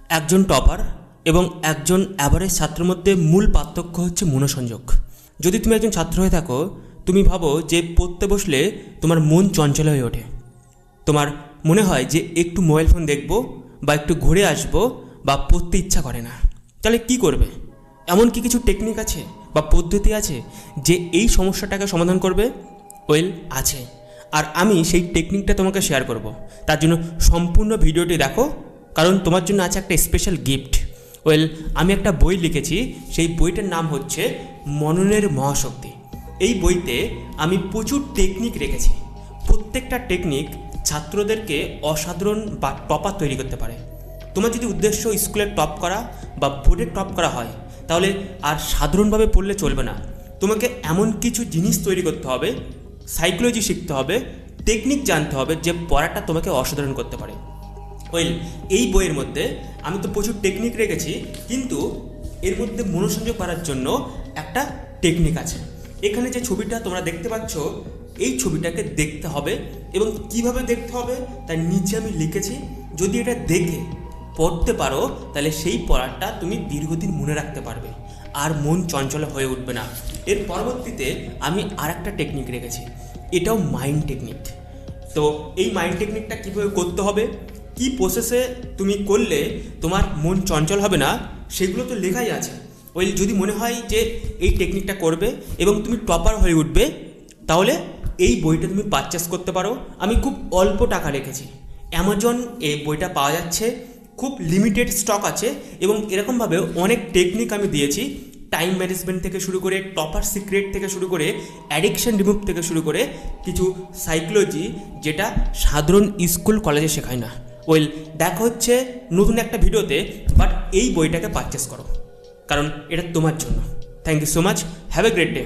একজন টপার এবং একজন অ্যাভারেজ ছাত্রের মধ্যে মূল পার্থক্য হচ্ছে মনোসংযোগ। যদি তুমি একজন ছাত্র হয়ে থাকো, তুমি ভাবো যে পড়তে বসলে তোমার মন চঞ্চল হয়ে ওঠে, তোমার মনে হয় যে একটু মোবাইল ফোন দেখবো বা একটু ঘুরে আসবো বা পড়তে ইচ্ছা করে না। তাহলে কি করবে? এমন কি কিছু টেকনিক আছে বা পদ্ধতি আছে যে এই সমস্যাটাকে সমাধান করবে? ওয়েল, আছে, আর আমি সেই টেকনিকটা তোমাকে শেয়ার করব। তার জন্য সম্পূর্ণ ভিডিওটি দেখো, কারণ তোমার জন্য আছে একটা স্পেশাল গিফট। ওয়েল, আমি একটা বই লিখেছি, সেই বইটার নাম হচ্ছে মননের মহাশক্তি। এই বইতে আমি প্রচুর টেকনিক রেখেছি। প্রত্যেকটা টেকনিক ছাত্রদেরকে অসাধারণ বা টপার তৈরি করতে পারে। তোমার যদি উদ্দেশ্য স্কুলের টপ করা বা বোর্ডের টপ করা হয়, তাহলে আর সাধারণভাবে পড়লে চলবে না। তোমাকে এমন কিছু জিনিস তৈরি করতে হবে, সাইকোলজি শিখতে হবে, টেকনিক জানতে হবে যে পড়াটা তোমাকে অসাধারণ করতে পারে। ওয়েল, এই বইয়ের মধ্যে আমি তো প্রচুর টেকনিক রেখেছি, কিন্তু এর মধ্যে মনোসংযোগ করার জন্য একটা টেকনিক আছে। এখানে যে ছবিটা তোমরা দেখতে পাচ্ছ, এই ছবিটাকে দেখতে হবে এবং কিভাবে দেখতে হবে তার নিচে আমি লিখেছি। যদি এটা দেখে পড়তে পারো, তাহলে সেই পড়াটা তুমি দীর্ঘদিন মনে রাখতে পারবে আর মন চঞ্চল হয়ে উঠবে না। এর পরবর্তীতে আমি আর একটা টেকনিক রেখেছি, এটাও মাইন্ড টেকনিক। তো এই মাইন্ড টেকনিকটা কীভাবে করতে হবে, কি প্রসেসে তুমি করলে তোমার মন চঞ্চল হবে না, সেগুলো তো লেখাই আছে। ওই যদি মনে হয় যে এই টেকনিকটা করবে এবং তুমি টপার হয়ে উঠবে, তাহলে এই বইটা তুমি পারচেস করতে পারো। আমি খুব অল্প টাকা রেখেছি, অ্যামাজন এই বইটা পাওয়া যাচ্ছে, খুব লিমিটেড স্টক আছে এবং এরকমভাবে অনেক টেকনিক আমি দিয়েছি। টাইম ম্যানেজমেন্ট থেকে শুরু করে টপার সিক্রেট থেকে শুরু করে অ্যাডিকশন রিমুভ থেকে শুরু করে কিছু সাইকোলজি, যেটা সাধারণ স্কুল কলেজে শেখায় না। ওয়েল, দেখা হচ্ছে নতুন একটা ভিডিওতে, বাট এই বইটাকে পারচেস করো, কারণ এটা তোমার জন্য। Thank you so much, have a great day.